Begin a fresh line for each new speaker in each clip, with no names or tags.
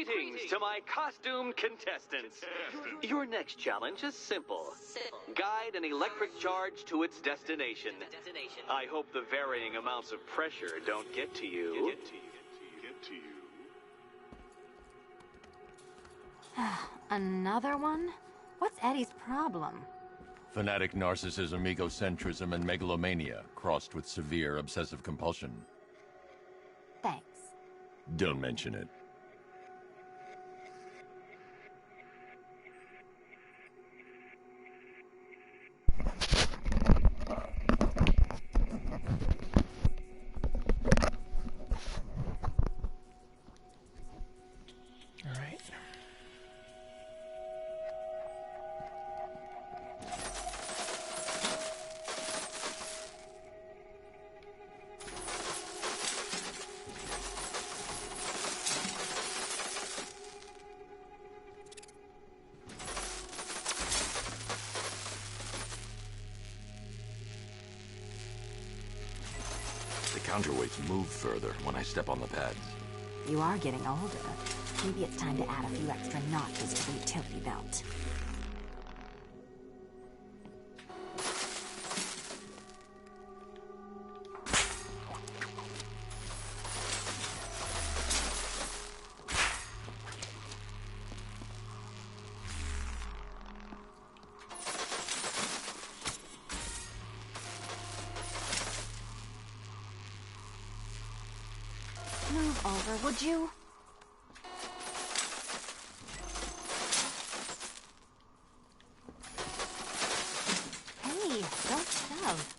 Greetings to my costume contestants. Your next challenge is simple. Guide an electric charge to its destination. I hope the varying amounts of pressure don't get to you.
Another one? What's Eddie's problem?
Fanatic narcissism, egocentrism, and megalomania, crossed with severe obsessive compulsion.
Thanks.
Don't mention it.
The counterweights move further when I step on the pads.
You are getting older. Maybe it's time to add a few extra notches to the utility belt. Move over, would you? Hey, don't shove.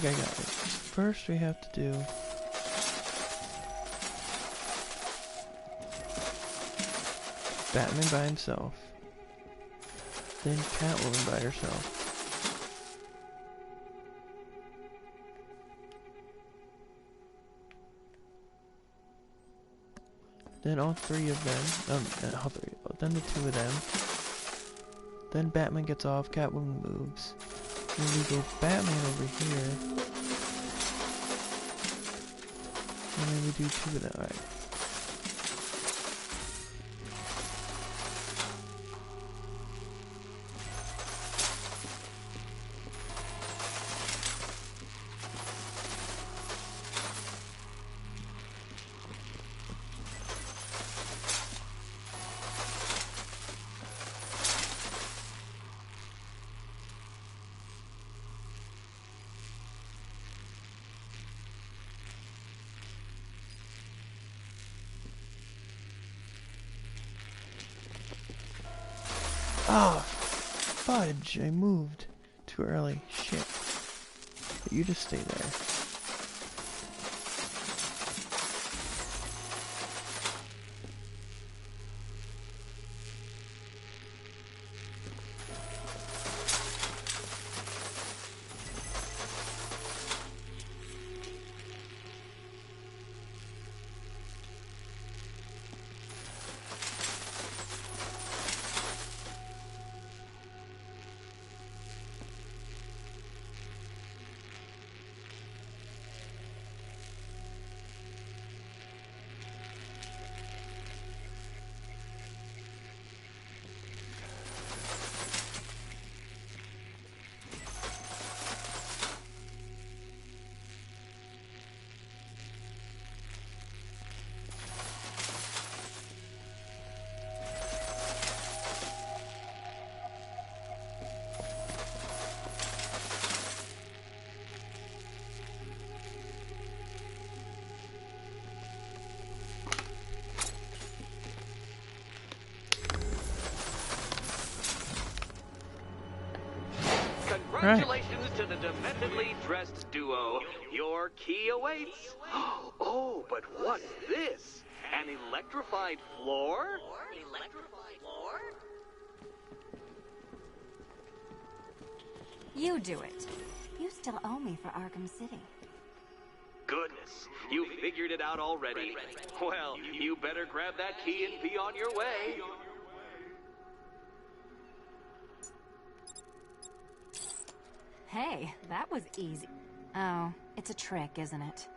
I got it. First we have to do Batman by himself, then Catwoman by herself, then all three of them, then the two of them, then Batman gets off, Catwoman moves. Then we go Batman over here. And then we do two of them. Alright. Oh, fudge, I moved too early. Shit. You just stay there.
Congratulations to the dementedly dressed duo. Your key awaits. Oh, but what's this? An electrified floor?
You do it. You still owe me for Arkham City.
Goodness, you figured it out already. Well, you better grab that key and be on your way.
Hey, that was easy. Oh, it's a trick, isn't it?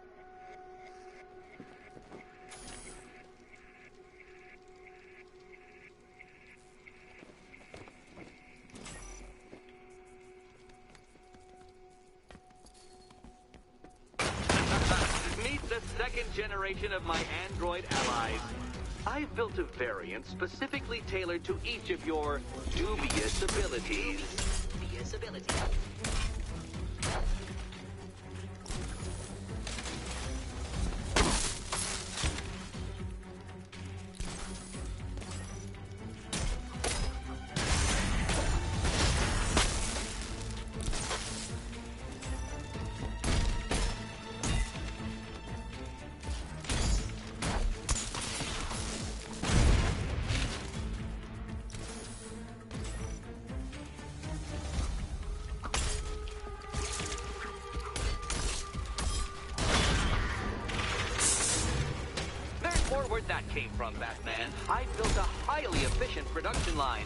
Meet the second generation of my android allies. I've built a variant specifically tailored to each of your dubious abilities. Where'd that came from, Batman? I built a highly efficient production line.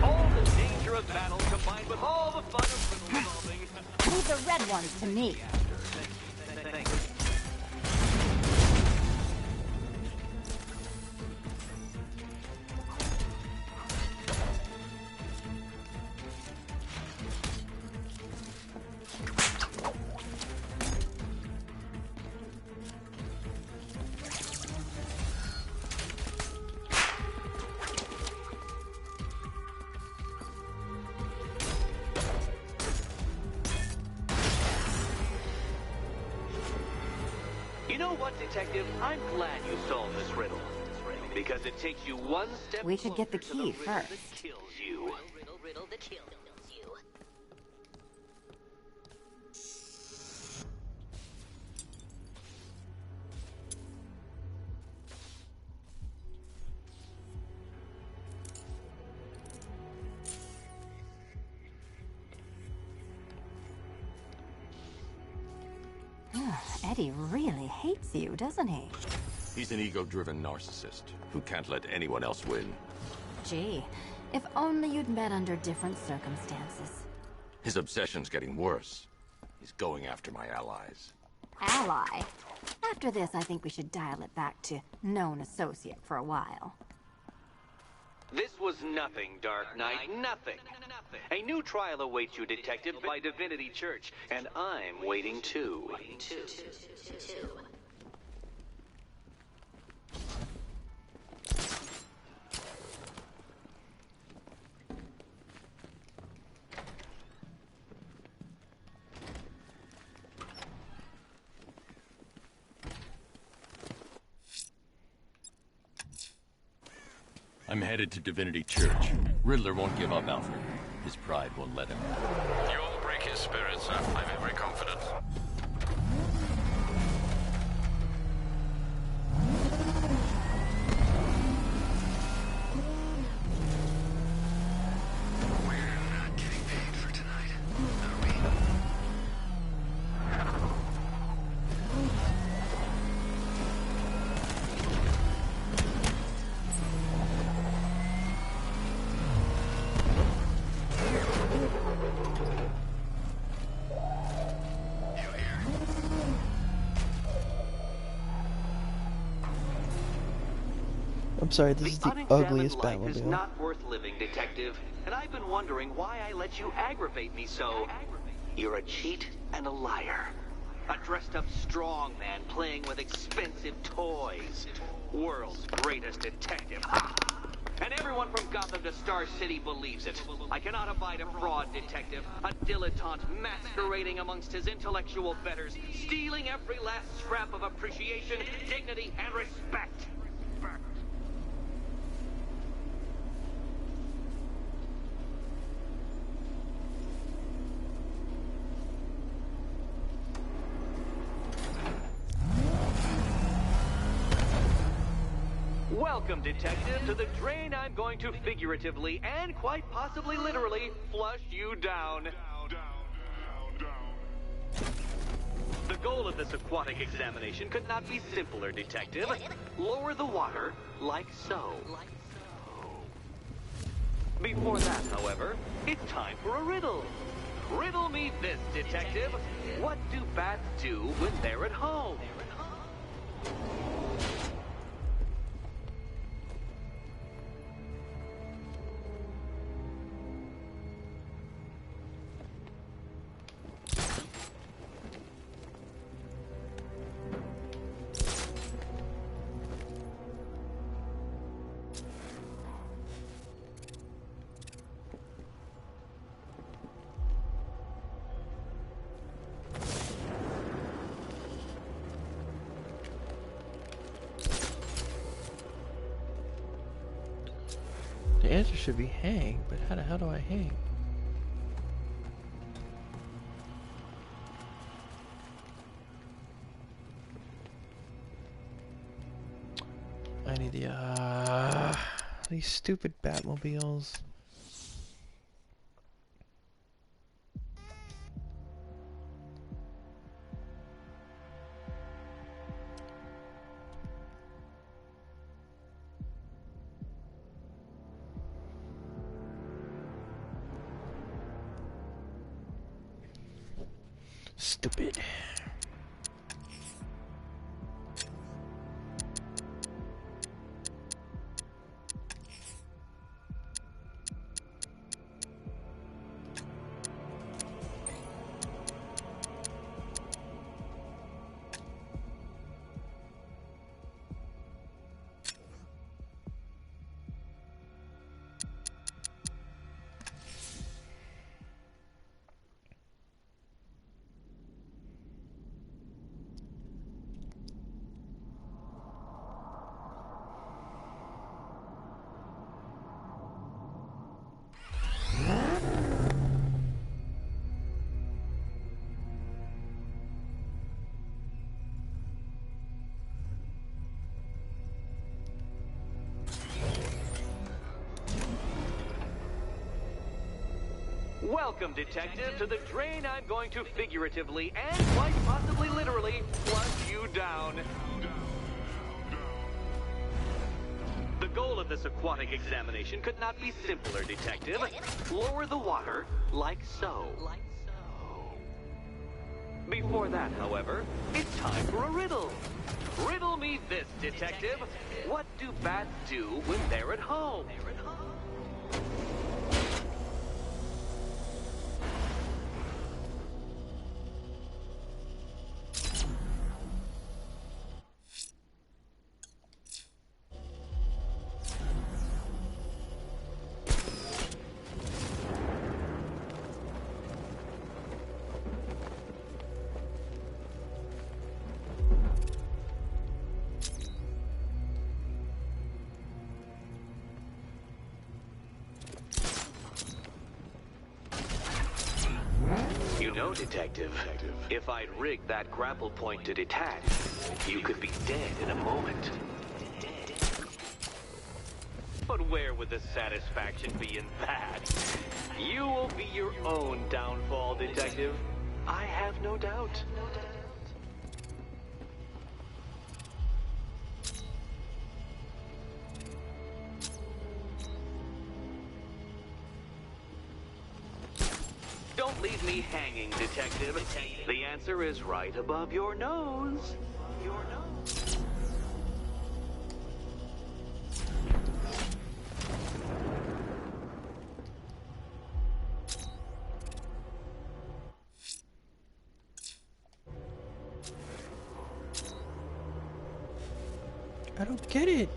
All the danger of battle combined with all the fun of riddle solving.
Leave the red ones to me.
Thanks. You know what, Detective? I'm glad you solved this riddle. Because it takes you one step
We should get the
closer to
key
riddle
first.
that kills you.
Riddle that kills you.
Eddie really hates you, doesn't he?
He's an ego-driven narcissist who can't let anyone else win.
Gee, if only you'd met under different circumstances.
His obsession's getting worse. He's going after my allies.
Ally? After this, I think we should dial it back to known associate for a while.
This was nothing, Dark Knight, nothing. A new trial awaits you, Detective, by Divinity Church, and I'm waiting too.
I'm headed to Divinity Church. Riddler won't give up, Alfred. His pride won't let him.
You won't break his spirit, sir. I'm every confidence. We're not getting paid for tonight, are we?
I'm sorry, this is the
unexamined
ugliest
life is
Batmobile.
not worth living, Detective. And I've been wondering why I let you aggravate me so. You're a cheat and a liar. A dressed-up strongman playing with expensive toys. World's greatest detective. Ha! And everyone from Gotham to Star City believes it. I cannot abide a fraud detective, a dilettante masquerading amongst his intellectual betters, stealing every last scrap of appreciation, dignity, and respect. Welcome, detective, to the drain I'm going to figuratively and quite possibly literally flush you down. The goal of this aquatic examination could not be simpler, detective. Lower the water like so. Before that, however, it's time for a riddle. Riddle me this, detective. What do bats do when they're at home?
The answer should be hang, but how the hell do I hang? I need the, these stupid Batmobiles. Stupid.
Welcome, detective, to the drain I'm going to figuratively and quite possibly literally flush you down. The goal of this aquatic examination could not be simpler, detective. Lower the water like so. Before that, however, it's time for a riddle. Riddle me this, detective. What do bats do when they're at home? You know, detective, if I'd rigged that grapple point to detach, you could be dead in a moment. But where would the satisfaction be in that? You will be your own downfall, detective. I have no doubt. Don't leave me hanging, detective. The answer is right above your nose. Your nose.
I don't get it.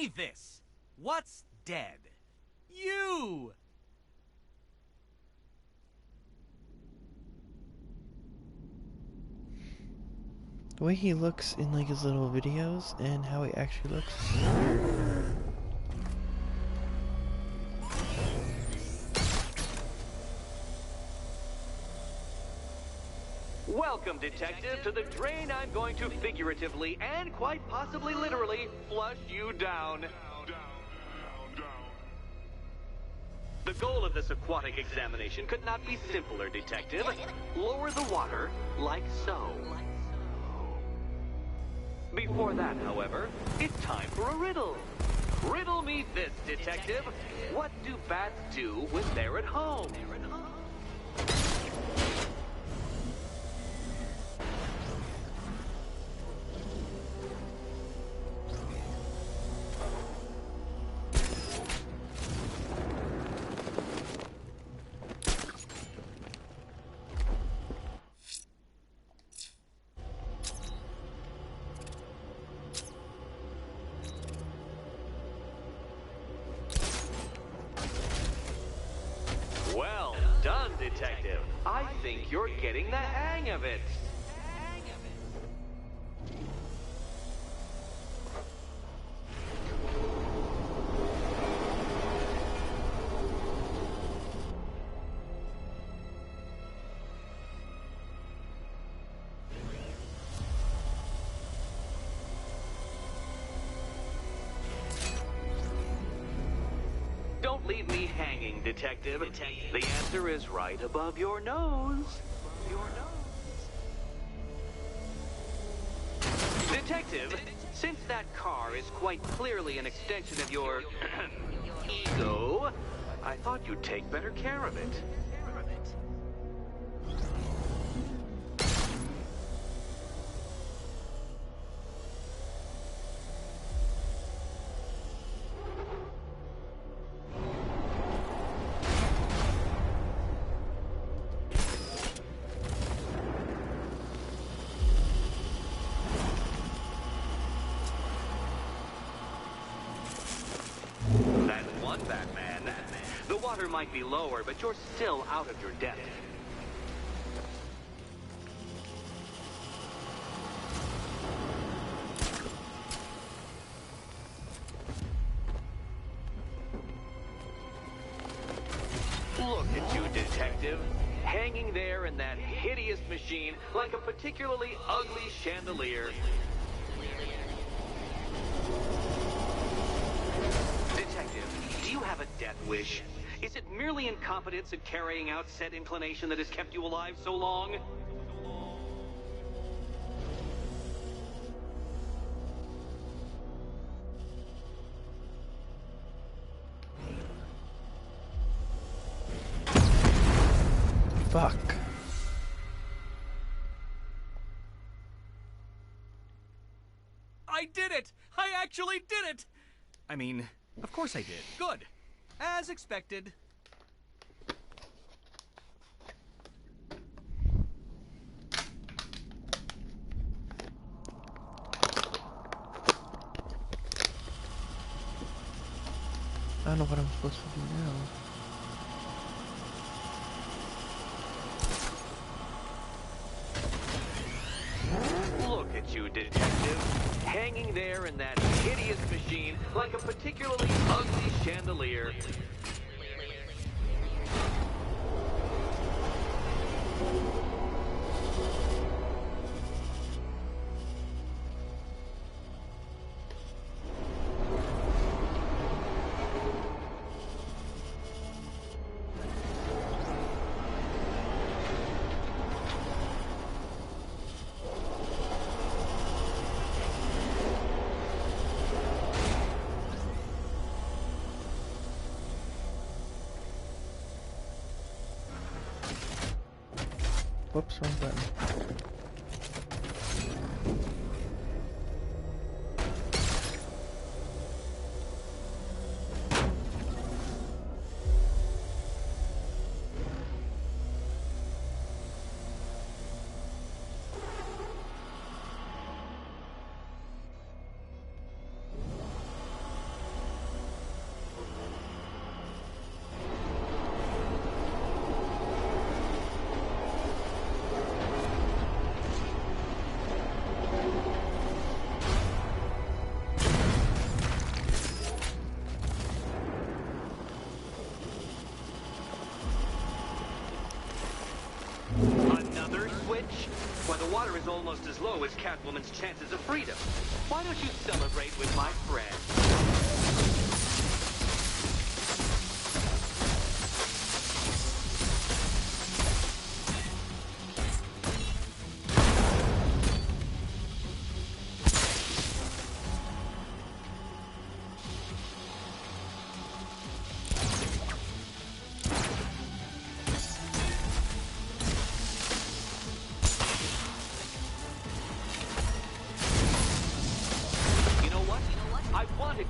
me this. What's dead? You!
The way he looks in like his little videos and how he actually looks.
Welcome, Detective, to the drain I'm going to figuratively and quite possibly literally flush you down. The goal of this aquatic examination could not be simpler, Detective. Lower the water like so. Before that, however, it's time for a riddle. Riddle me this, Detective. What do bats do when they're at home? Well done, Detective. I think you're getting the hang of it. Don't leave me hanging, Detective. The answer is right above your nose. Detective, since that car is quite clearly an extension of your ego, I thought you'd take better care of it. That's one Batman. The water might be lower, but you're still out of your depth. Look at you, Detective. Hanging there in that hideous machine like a particularly ugly chandelier. Detective, do you have a death wish? Is it merely incompetence at carrying out said inclination that has kept you alive so long?
Fuck.
I did it! I actually did it! I mean, of course I did. Good. As expected.
I don't know what I'm supposed to do now.
Look at you, Detective. Hanging there in that hideous machine like a particularly ugly chandelier.
Whoops, wrong button.
is almost as low as Catwoman's chances of freedom. Why don't you celebrate with my friend?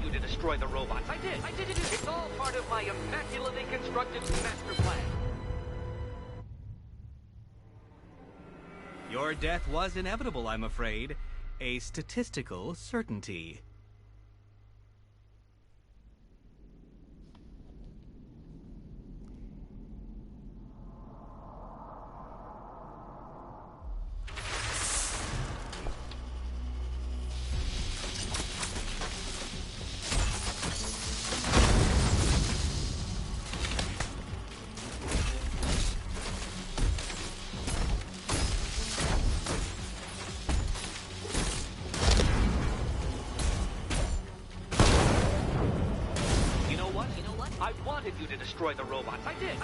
You to destroy the robots. I did. It's all part of my immaculately constructed master plan.
Your death was inevitable, I'm afraid. A statistical certainty.
You to destroy the robots. I did.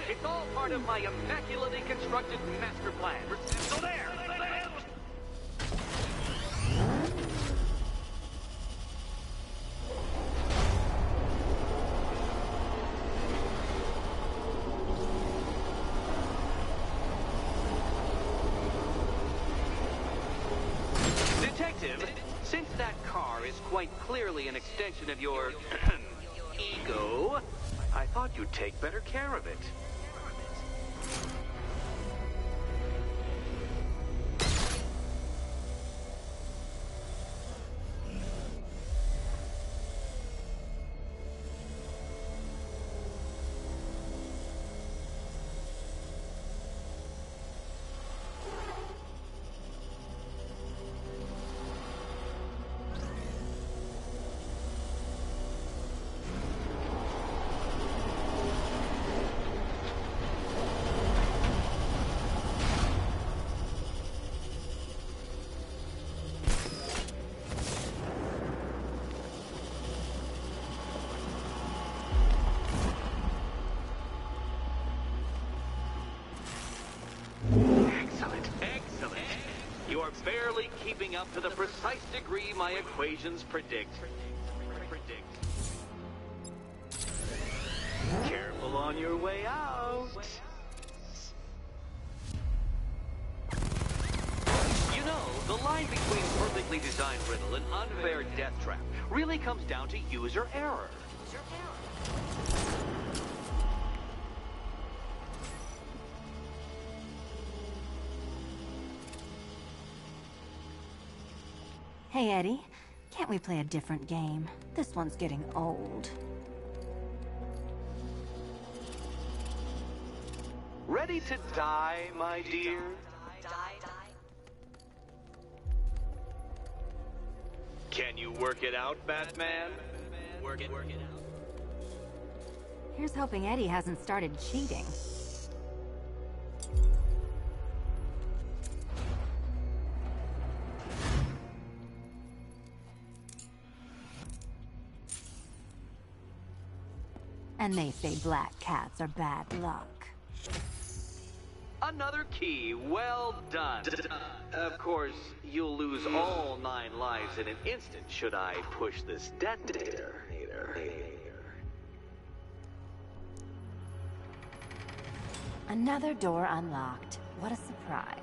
It's all part of my immaculately constructed master plan. So there. Detective, since that car is quite clearly an extension of your ego, I thought you'd take better care of it. You're barely keeping up to the precise degree my equations predict. Careful on your way out. You know, the line between perfectly designed riddle and unfair death trap really comes down to user error.
Hey, Eddie. Can't we play a different game? This one's getting old.
Ready to die, my dear? Can you work it out, Batman? Work it out.
Here's hoping Eddie hasn't started cheating. And they say black cats are bad luck.
Another key, well done. Of course, you'll lose all 9 lives in an instant should I push this detonator.
Another door unlocked. What a surprise.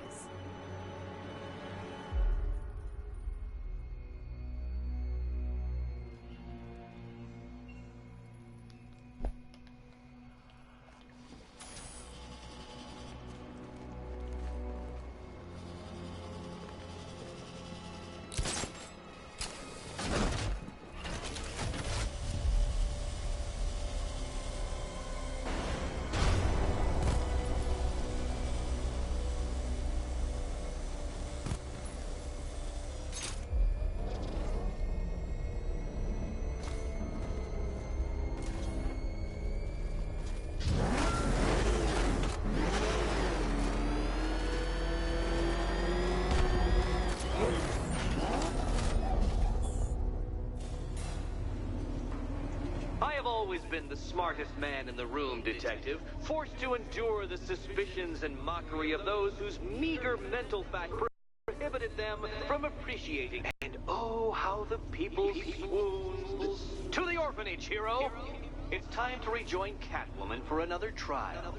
always been the smartest man in the room, Detective, forced to endure the suspicions and mockery of those whose meager mental fact prohibited them from appreciating. And oh, how the people swooned. To the orphanage, hero! It's time to rejoin Catwoman for another trial.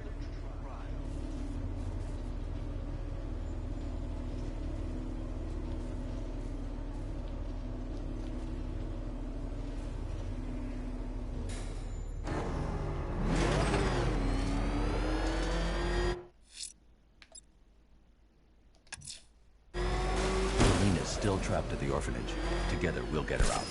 Lena's still trapped at the orphanage. Together, we'll get her out.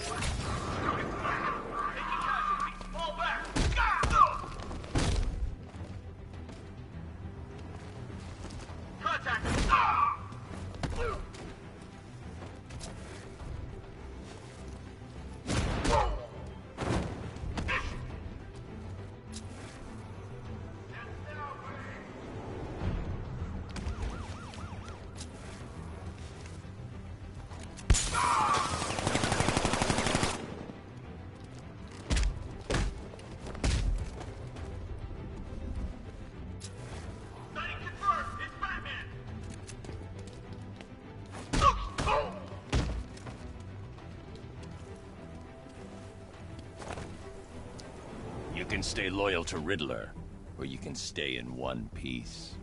You can stay loyal to Riddler, or you can stay in one piece.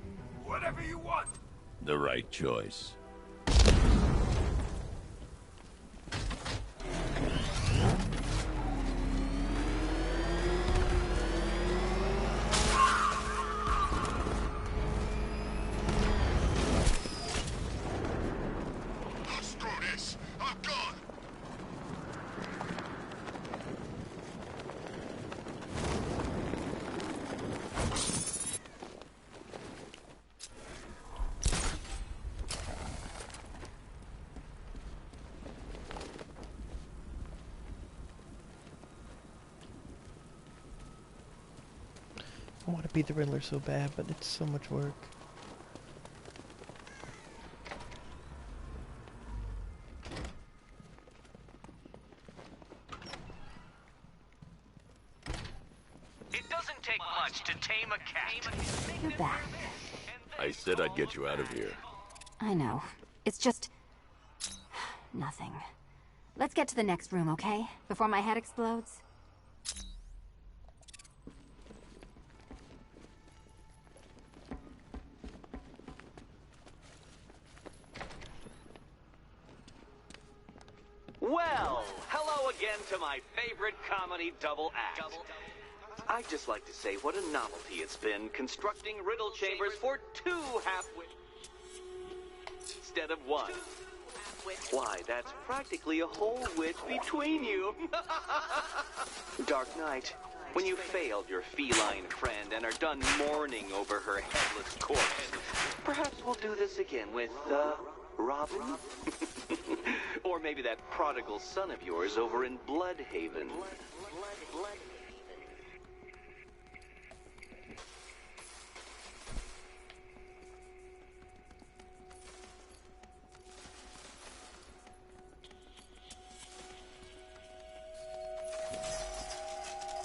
Whatever you want.
The right choice.
Screw this. I'm gone.
I want to be the Riddler so bad, but it's so much work.
It doesn't take much to tame a cat.
You're back.
I said I'd get you out of here.
I know. It's just... nothing. Let's get to the next room, okay? Before my head explodes.
Well, hello again to my favorite comedy double act. I'd just like to say what a novelty it's been constructing riddle chambers for two half-wits instead of one. Why, that's practically a whole wit between you. Dark Knight, when you failed your feline friend and are done mourning over her headless corpse, perhaps we'll do this again with, Robin? Or maybe that prodigal son of yours over in Bloodhaven.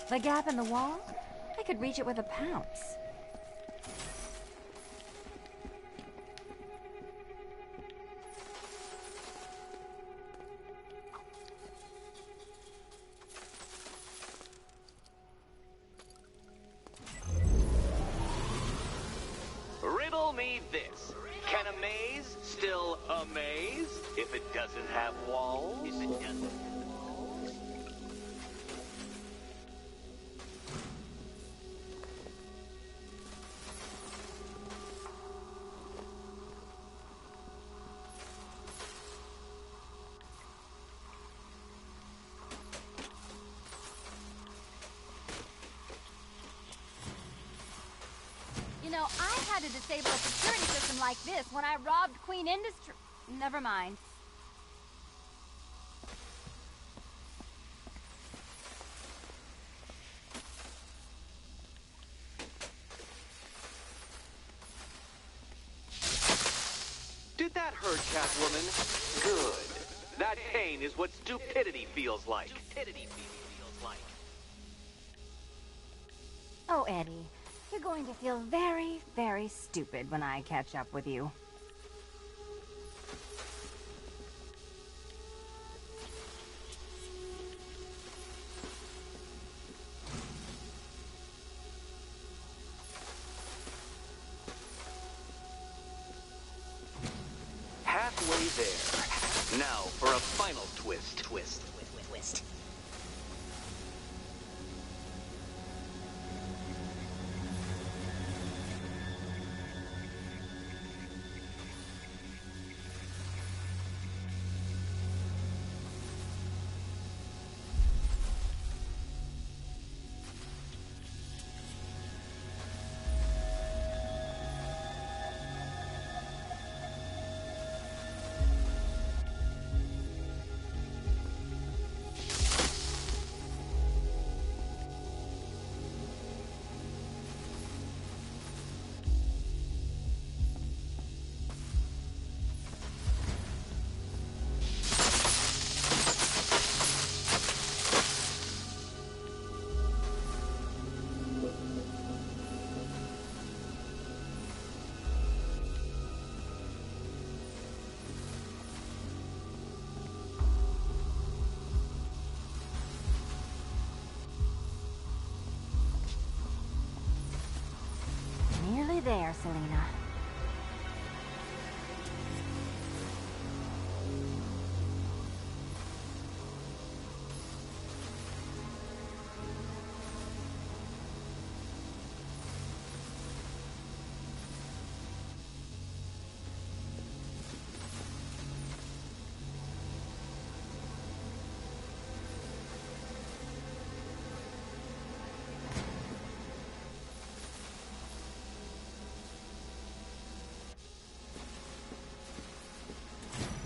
The gap in the wall? I could reach it with a pounce.
Riddle me this. Can a maze still amaze if it doesn't have walls? If it doesn't.
You know, I had to disable a security system like this when I robbed Queen Industry. Never mind.
Did that hurt, Catwoman? Good. That pain is what stupidity feels like. Stupidity feels like.
Oh, Eddie, you're going to feel very, very stupid when I catch up with you.
Halfway there. Now for a final twist. Twist.
Nearly there, Selena.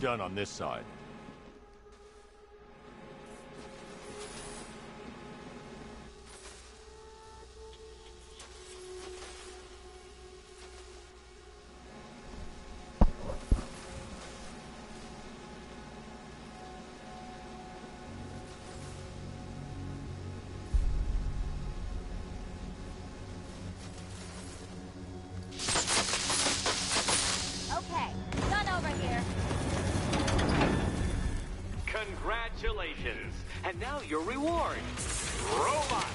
Done on this side.
Okay, done over here.
Congratulations. And now your reward. Robot.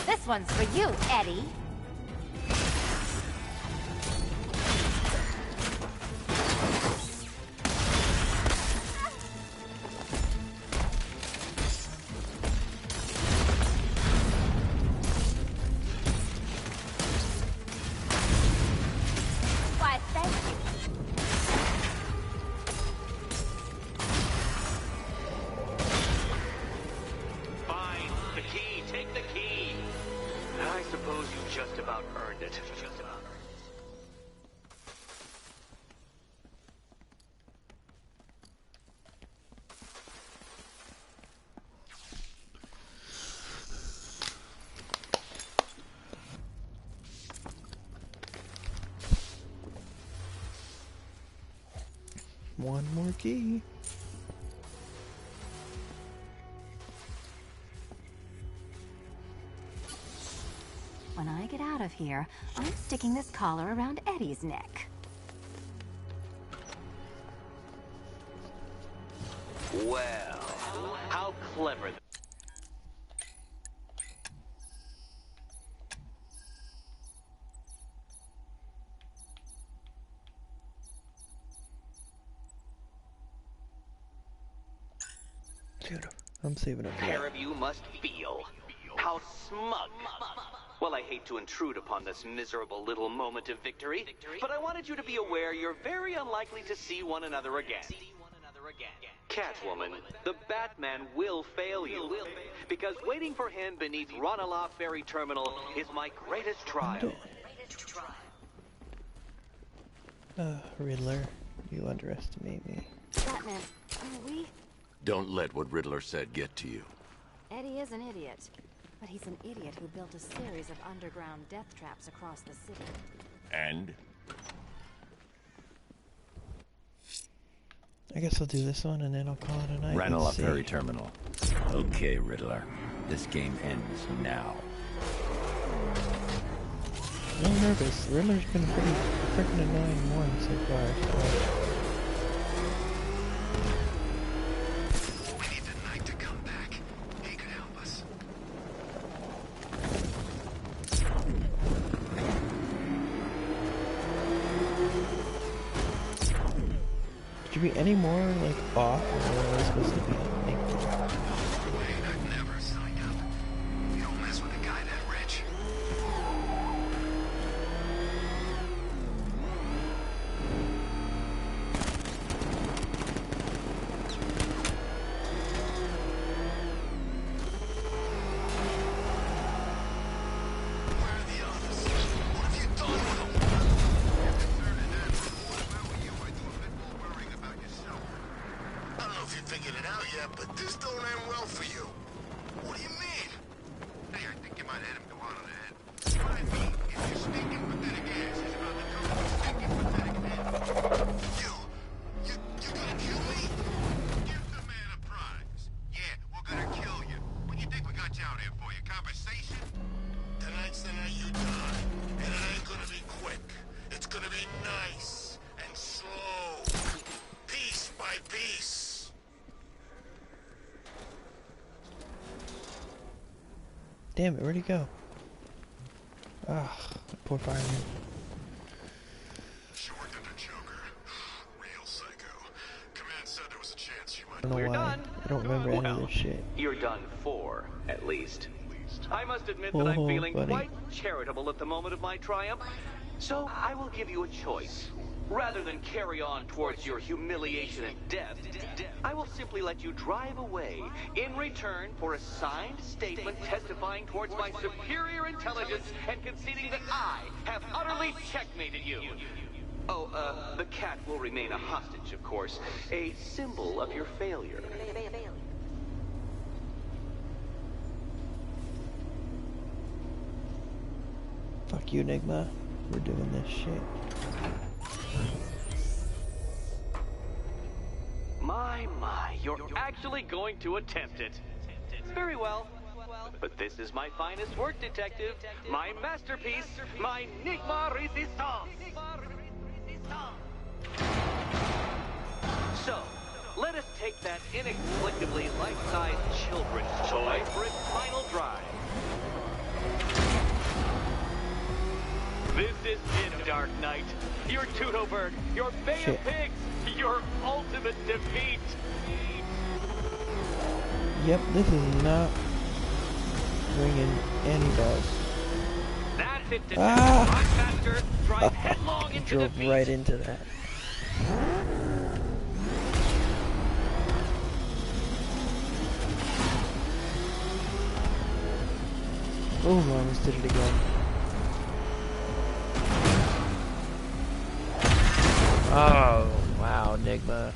This one's for you, Eddie.
Why, thank you.
Fine. The key. Take the key. I suppose you just about earned it.
One more key.
When I get out of here, I'm sticking this collar around Eddie's neck.
Well, how clever.
Dude, I'm saving up.
Pair of you must feel. How smug. Well, I hate to intrude upon this miserable little moment of victory, but I wanted you to be aware you're very unlikely to see one another again. Catwoman, the Batman will fail you, because waiting for him beneath Ranelagh Ferry Terminal is my greatest trial.
Riddler, you underestimate me.
Batman, we...
Don't let what Riddler said get to you.
Eddie is an idiot. But he's an idiot who built a series of underground death traps across the city.
And?
I guess I'll do this one and then I'll call it a night.
Ranelagh
Let's see.
Ferry Terminal. Okay, Riddler. This game ends now.
I'm nervous. Riddler's been a pretty freaking annoying one so far.
We need the Knight to come back. He could help us.
Should you be any more like off than what I was supposed to be?
Wait, I've never signed up. You don't mess with a guy that rich. Where are the others? What have you done with them? I don't know if you figured it out yet, but this don't end well for you. What do you mean? Hey, I think you might hit him too hard on the head. What I mean is your stinking pathetic ass is about to come with a stinking pathetic head. You gonna kill me? Give the man a prize. Yeah, we're gonna kill you. What do you think we got you out here for? Your conversation? Tonight's the night you die. And it ain't gonna be quick. It's gonna be nice and slow. Piece by piece.
Damn it, where'd he go? Ah, poor fireman.
She worked under Joker. Real psycho. Command said there was a chance you
I
might.
don't know
We're
why.
done.
I don't remember any of this shit.
You're done for, at least. I must admit that I'm
Oh,
feeling
buddy.
quite charitable at the moment of my triumph. So I will give you a choice. Rather than carry on towards your humiliation and death, I will simply let you drive away in return for a signed statement testifying towards my superior intelligence and conceding that I have utterly checkmated you. Oh, the cat will remain a hostage, of course, a symbol of your failure.
Fuck you, Enigma. We're doing this shit.
My, you're actually going to attempt it. Very well. But this is my finest work, detective. My masterpiece, my Enigma Resistance. So, let us take that inexplicably life-size children's toy for its final drive. This is it, Dark Knight. Your Tudoberg, your Bay
Shit.
of Pigs, your ultimate defeat.
Yep, this is not ringing any bells.
That's it, detective.
Ah!
Run faster, drive headlong into
Drove
defeat.
right into that. Oh, I almost did it again. Oh, wow, Enigma.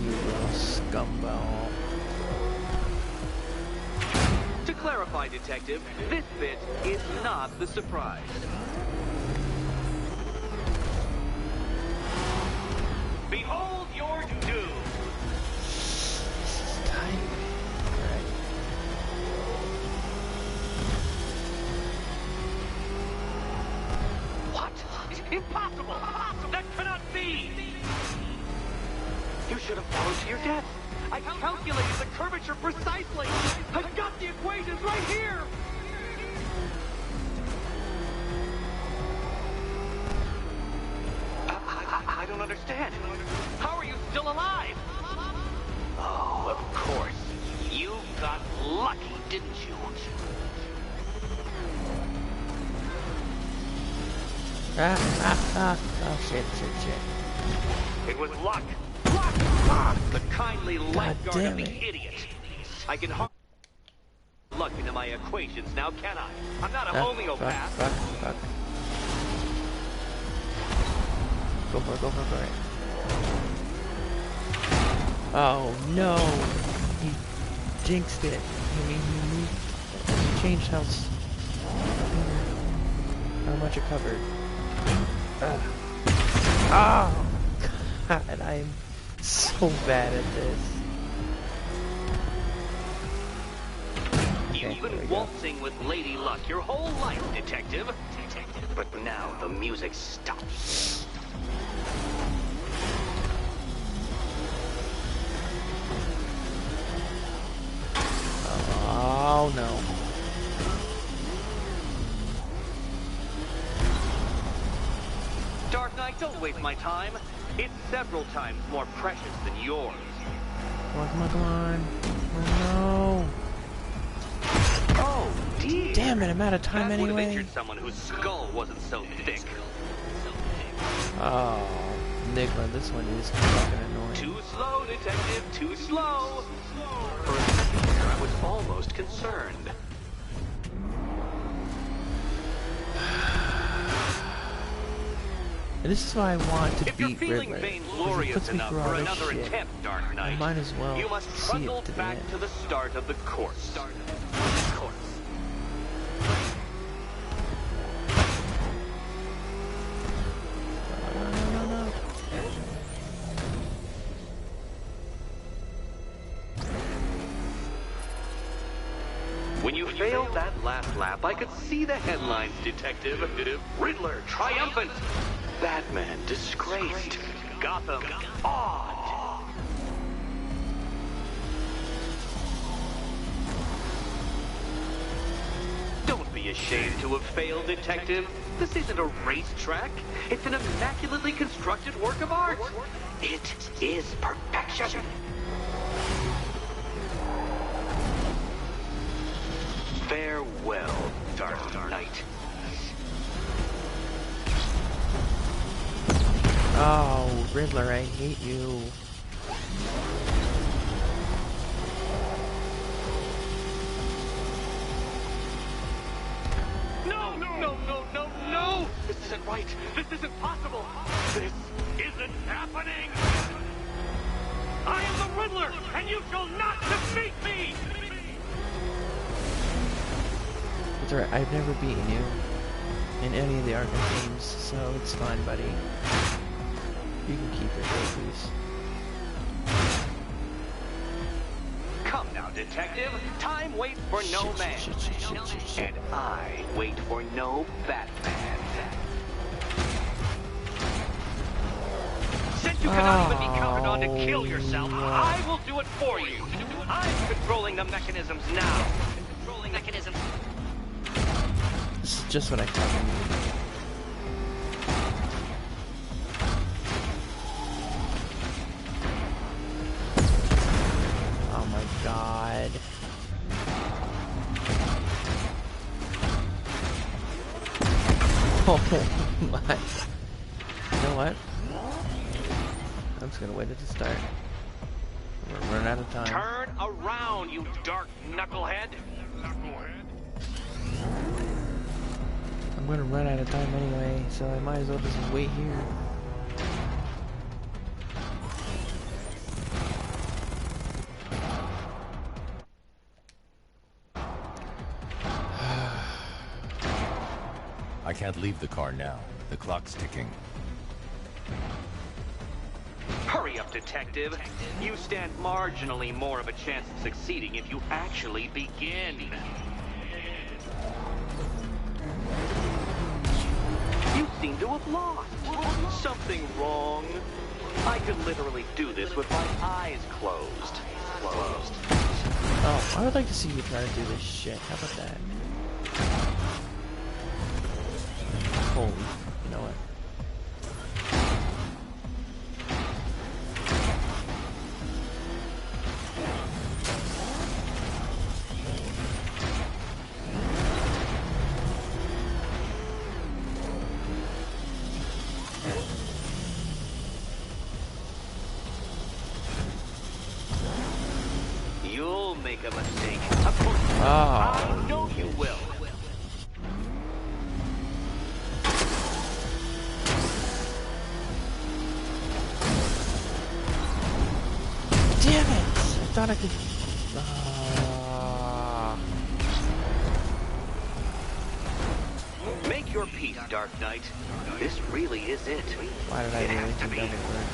You little scumball.
To clarify, detective, this bit is not the surprise. Behold your doom.
This is tight. Alright.
What? Impossible! That cannot be! You should have followed to your death. I calculated the curvature precisely. I've got the equations right here. I don't understand. How are you still alive? Oh, of course. You got lucky, didn't you?
Oh, shit.
It was luck. Luck! Ah, the kindly lifeguard
damn
of the
it.
idiot. I can hardly luck into my equations now, can I? I'm not a
Ah,
homeopath.
Fuck. Go for it. Oh, no. He jinxed it. I mean, he changed how much it covered. Oh God, I am so bad at this.
You've been waltzing with Lady Luck your whole life, Detective. But now the music stops.
Oh no.
Dark Knight, don't waste my time. It's several times more precious than yours.
Come on, come on, come on. Oh no.
Oh, dear.
Damn it, I'm out of time
That would have
anyway.
injured someone whose skull wasn't so thick.
Oh, Enigma, this one is fucking annoying.
Too slow, Detective, too slow. For a second there, I was almost concerned.
And this is why I want to
If you're
beat
feeling
Riddler. 'Cause it
vainglorious
puts me
enough
through all
for
this
another
shit.
attempt, Dark Knight,
I might as well
you must
see
trundle
it to the
back
end.
to the start of the course.
No.
When you failed that last lap, I could see the headlines, Detective. Riddler triumphant. Batman disgraced. Gotham awed. Don't be ashamed to have failed, Detective. This isn't a racetrack. It's an immaculately constructed work of art. It is perfection. Farewell, Dark Knight.
Oh, Riddler, I hate you.
No! This isn't right. This isn't possible. This isn't happening. I am the Riddler, and you shall not defeat me!
It's alright, I've never beaten you in any of the Arkham games, so it's fine, buddy. You can keep your trophies.
Come now, Detective. Time waits for no man. And I wait for no Batman. Since you cannot even be counted on to kill yourself, I will do it for you. I'm controlling the mechanisms now.
This is just what I fucking need. Oh my god. Oh my. You know what? I'm just gonna wait at the start. We're running out of time.
Turn around, you dark knucklehead.
I'm gonna run out of time anyway, so I might as well just wait here.
I can't leave the car now. The clock's ticking.
Hurry up, Detective. You stand marginally more of a chance of succeeding if you actually begin. You seem to have lost. Something wrong. I could literally do this with my eyes closed.
Oh, I would like to see you try to do this shit. How about that? Holy, you know what?
You'll make a mistake. Of course,
Oh,
I know you will.
damn it! I thought I could.
Hold your peace, Dark Knight. This really is it.
Why did I really think that would work?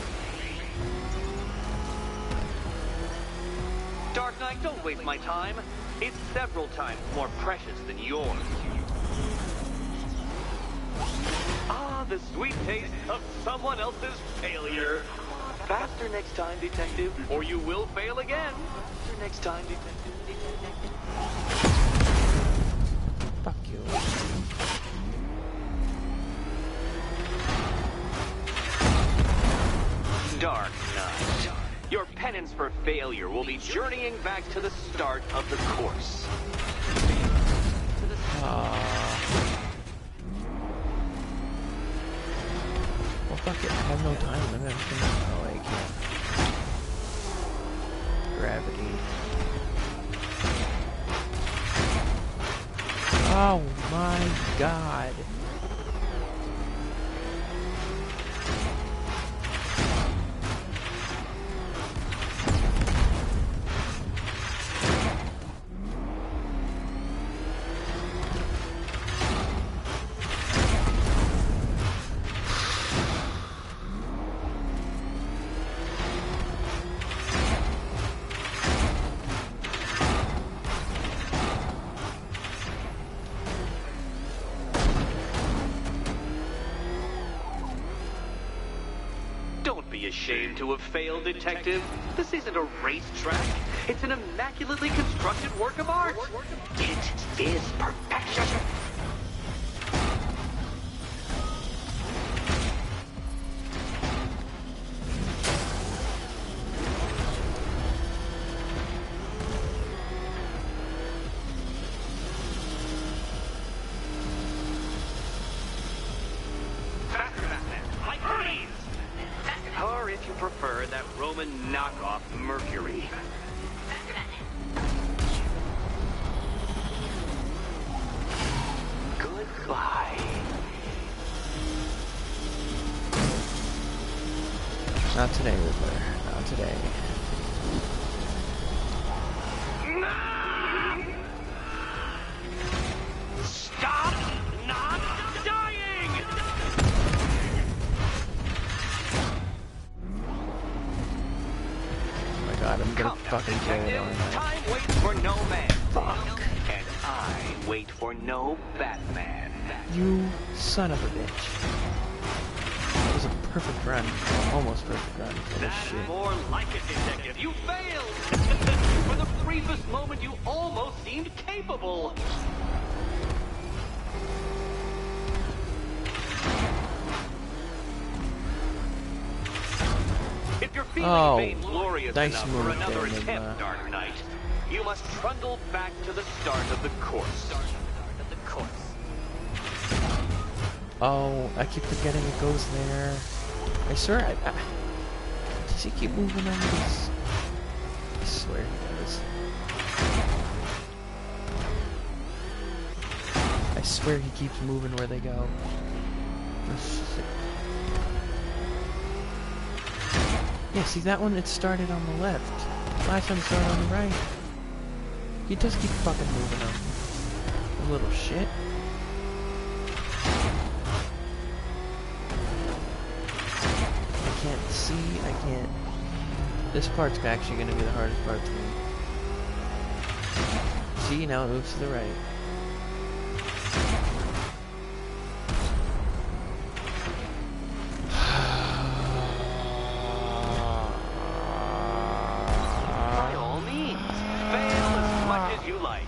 Dark Knight, don't waste my time. It's several times more precious than yours. Ah, the sweet taste of someone else's failure. Faster next time, Detective, or you will fail again. Faster next time, Detective.
Fuck you.
Dark Knight. Your penance for failure will be journeying back to the start of the course.
Well, fuck it. I have no time limit. Oh, I can't. Gravity. Oh my god.
Don't be ashamed to have failed, Detective. This isn't a racetrack. It's an immaculately constructed work of art. It is perfection. Or if you prefer, that Roman knockoff Mercury. Goodbye.
Not today, Riddler. Not today.
Stop not dying!
Oh my god, I'm gonna fucking kill it, aren't I?
Time waits for no man. Fuck. And I wait for no Batman.
You son of a bitch. That was a perfect run. Almost perfect run for this
That's
shit.
more like it, Detective. You failed! For the briefest moment, you almost seemed capable. If you're feeling vainglorious
nice
enough
move
for another
there,
attempt,
Enigma.
Dark Knight, you must trundle back to the start of the course.
Oh, I keep forgetting it goes there. I swear, does he keep moving on this? I swear he does. I swear he keeps moving where they go. Yeah, see that one, it started on the left. Last time it started on the right. He does keep fucking moving on. A little shit. I can't see, I can't... This part's actually gonna be the hardest part for me. See, now it moves to the right.
By all means, fail as much as you like.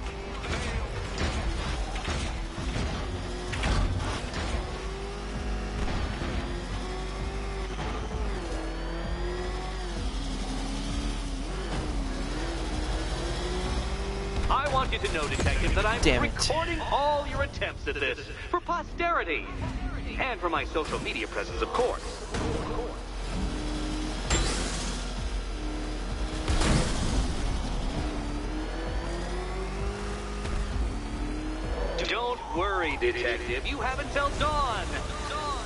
I want you to know, Detective, that I'm
Damn it.
recording all your attempts at this for posterity. And for my social media presence, of course. Don't worry, Detective. You have until dawn.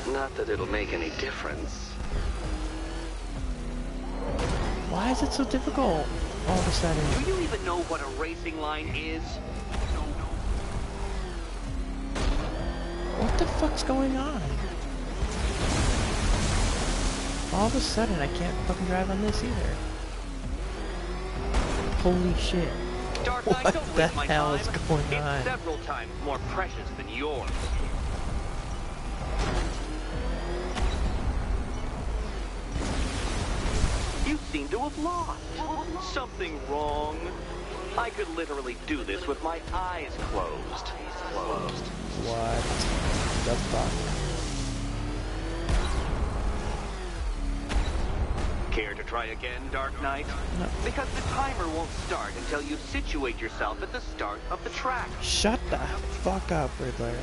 Not that it'll make any difference.
Why is it so difficult all of a sudden?
Do you even know what a racing line is?
What the fuck's going on? All of a sudden, I can't fucking drive on this either. Holy shit.
Dark Knight,
What
don't
the
waste my
hell
time.
is going
It's
on?
several times more precious than yours. You seem to have lost. Something wrong? I could literally do this with my eyes closed.
What the fuck?
Care to try again, Dark Knight?
No.
Because the timer won't start until you situate yourself at the start of the track.
Shut the fuck up, Riddler.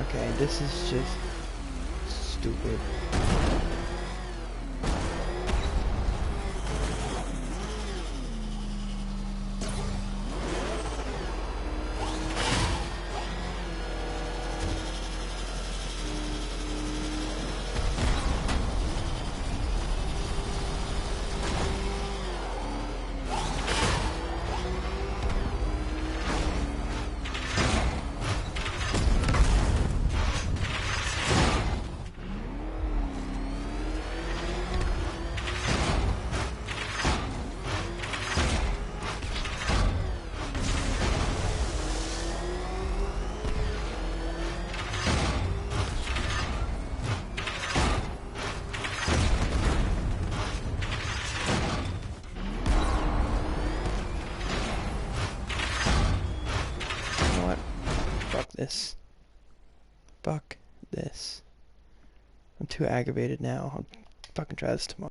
Okay, this is just stupid. This. Fuck this. I'm too aggravated now. I'll fucking try this tomorrow.